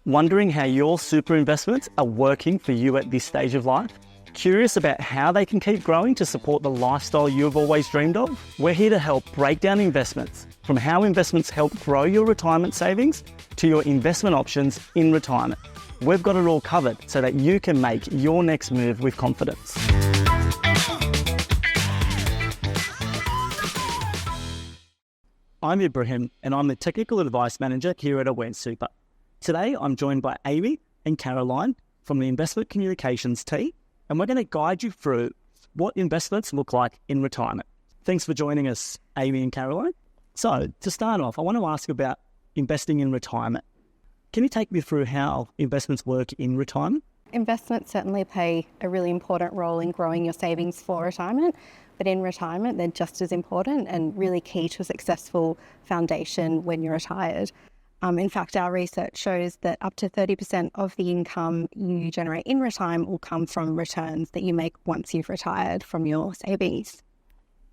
Wondering how your super investments are working for you at this stage of life? Curious about how they can keep growing to support the lifestyle you've always dreamed of? We're here to help break down investments, from how investments help grow your retirement savings to your investment options in retirement. We've got it all covered so that you can make your next move with confidence. I'm Ibrahim and I'm the Technical Advice Manager here at Aware Super. Today I'm joined by Amy and Caroline from the Investment Communications team, and we're going to guide you through what investments look like in retirement. Thanks for joining us, Amy and Caroline. So to start off, I want to ask about investing in retirement. Can you take me through how investments work in retirement? Investments certainly play a really important role in growing your savings for retirement, but in retirement they're just as important and really key to a successful foundation when you're retired. In fact, our research shows that up to 30% of the income you generate in retirement will come from returns that you make once you've retired from your savings.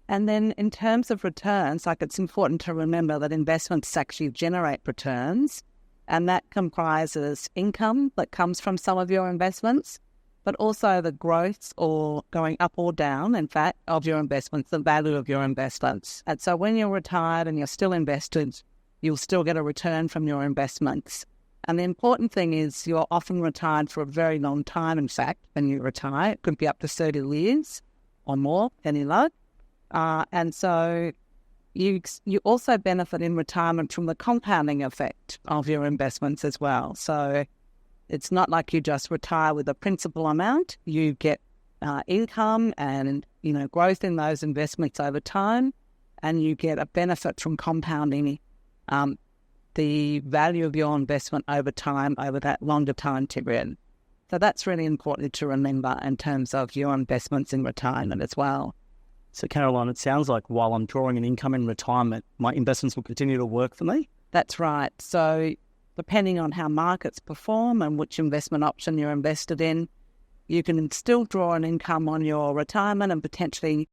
And then in terms of returns, it's important to remember that investments actually generate returns, and that comprises income that comes from some of your investments, but also the growth or going up or down, in fact, of your investments, the value of your investments. And so when you're retired and you're still invested, you'll still get a return from your investments. And the important thing is you're often retired for a very long time, in fact, when you retire. It could be up to 30 years or more, any luck. And so you also benefit in retirement from the compounding effect of your investments as well. So it's not like you just retire with a principal amount. You get income and growth in those investments over time, and you get a benefit from compounding the value of your investment over time, over that longer time period. So that's really important to remember in terms of your investments in retirement as well. So Caroline, it sounds like while I'm drawing an income in retirement, my investments will continue to work for me? That's right. So depending on how markets perform and which investment option you're invested in, you can still draw an income on your retirement and potentially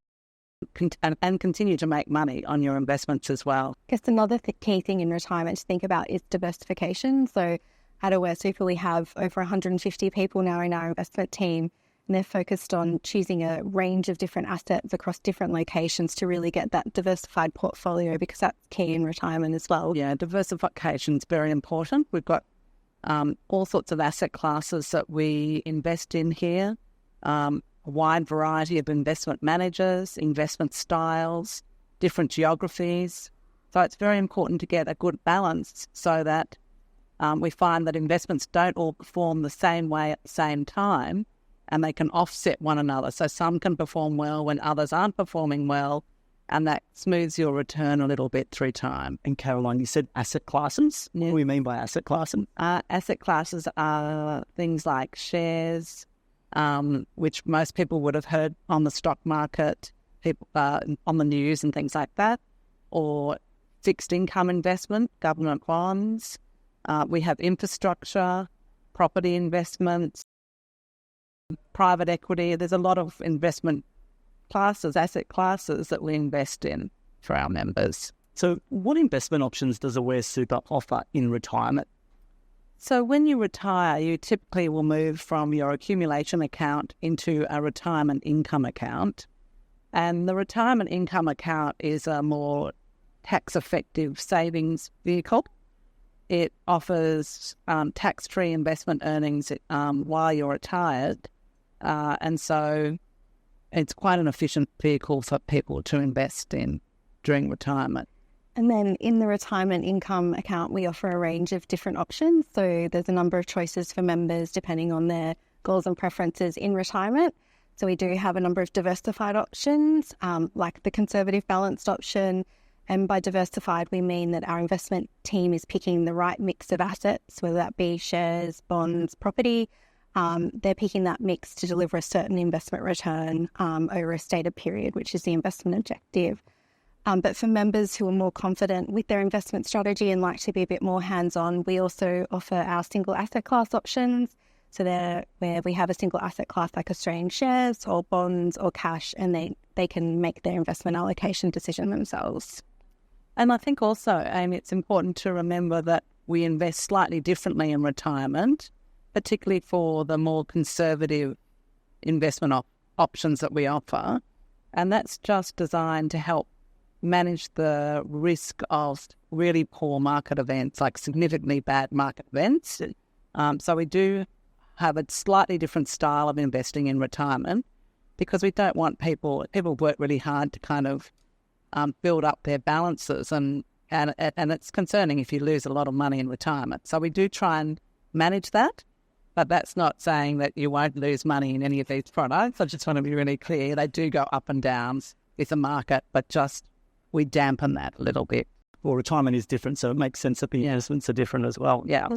and continue to make money on your investments as well. I guess another key thing in retirement to think about is diversification. So at Aware Super, we have over 150 people now in our investment team, and they're focused on choosing a range of different assets across different locations to really get that diversified portfolio, because that's key in retirement as well. Yeah, diversification is very important. We've got all sorts of asset classes that we invest in here. A wide variety of investment managers, investment styles, different geographies. So it's very important to get a good balance so that we find that investments don't all perform the same way at the same time, and they can offset one another. So some can perform well when others aren't performing well, and that smooths your return a little bit through time. And Caroline, you said asset classes. Yeah. What do we mean by asset classes? Asset classes are things like shares, which most people would have heard on the stock market, people on the news and things like that, or fixed income investment, government bonds. We have infrastructure, property investments, private equity. There's a lot of investment classes, asset classes that we invest in for our members. So what investment options does Aware Super offer in retirement? So when you retire, you typically will move from your accumulation account into a retirement income account. And the retirement income account is a more tax-effective savings vehicle. It offers tax-free investment earnings while you're retired. And so it's quite an efficient vehicle for people to invest in during retirement. And then in the retirement income account, we offer a range of different options. So there's a number of choices for members depending on their goals and preferences in retirement. So we do have a number of diversified options, like the conservative balanced option. And by diversified, we mean that our investment team is picking the right mix of assets, whether that be shares, bonds, property. They're picking that mix to deliver a certain investment return over a stated period, which is the investment objective. But for members who are more confident with their investment strategy and like to be a bit more hands-on, we also offer our single asset class options. So they're where we have a single asset class like Australian shares or bonds or cash, and they can make their investment allocation decision themselves. And I think also, Amy, it's important to remember that we invest slightly differently in retirement, particularly for the more conservative investment options that we offer. And that's just designed to help manage the risk of really poor market events, like significantly bad market events. So we do have a slightly different style of investing in retirement because we don't want people work really hard to kind of build up their balances, and it's concerning if you lose a lot of money in retirement. So we do try and manage that, but that's not saying that you won't lose money in any of these products. I just want to be really clear. They do go up and down with the market, but just we dampen that a little bit. Well, retirement is different, so it makes sense that the investments are different as well. Yeah.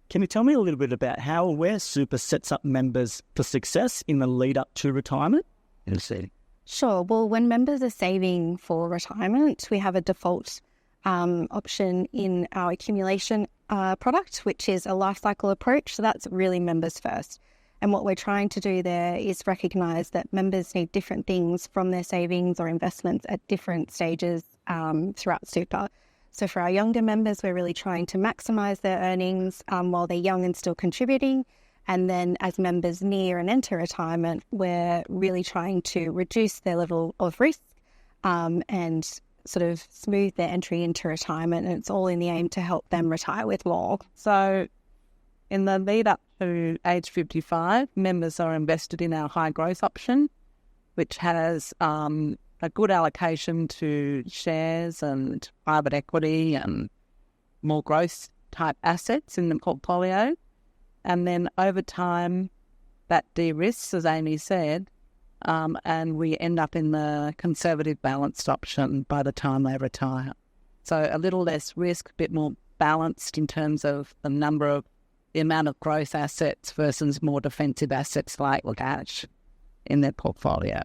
Can you tell me a little bit about how Aware Super sets up members for success in the lead up to retirement? Sure. Well, when members are saving for retirement, we have a default option in our accumulation product, which is a life cycle approach. So that's really members first. And what we're trying to do there is recognise that members need different things from their savings or investments at different stages throughout super. So for our younger members, we're really trying to maximise their earnings while they're young and still contributing. And then as members near and enter retirement, we're really trying to reduce their level of risk and sort of smooth their entry into retirement. And it's all in the aim to help them retire with more. So in the lead up to age 55, members are invested in our high growth option, which has a good allocation to shares and private equity and more growth type assets in the portfolio. And then over time, that de-risks, as Amy said, and we end up in the conservative balanced option by the time they retire. So a little less risk, a bit more balanced in terms of the amount of growth assets versus more defensive assets like cash in their portfolio.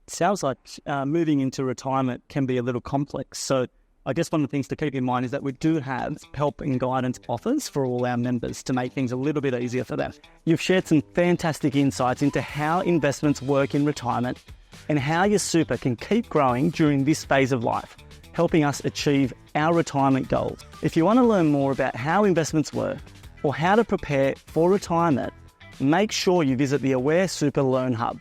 Sounds like moving into retirement can be a little complex. So I guess one of the things to keep in mind is that we do have help and guidance offers for all our members to make things a little bit easier for them. You've shared some fantastic insights into how investments work in retirement and how your super can keep growing during this phase of life, helping us achieve our retirement goals. If you want to learn more about how investments work or how to prepare for retirement, make sure you visit the Aware Super Learn Hub.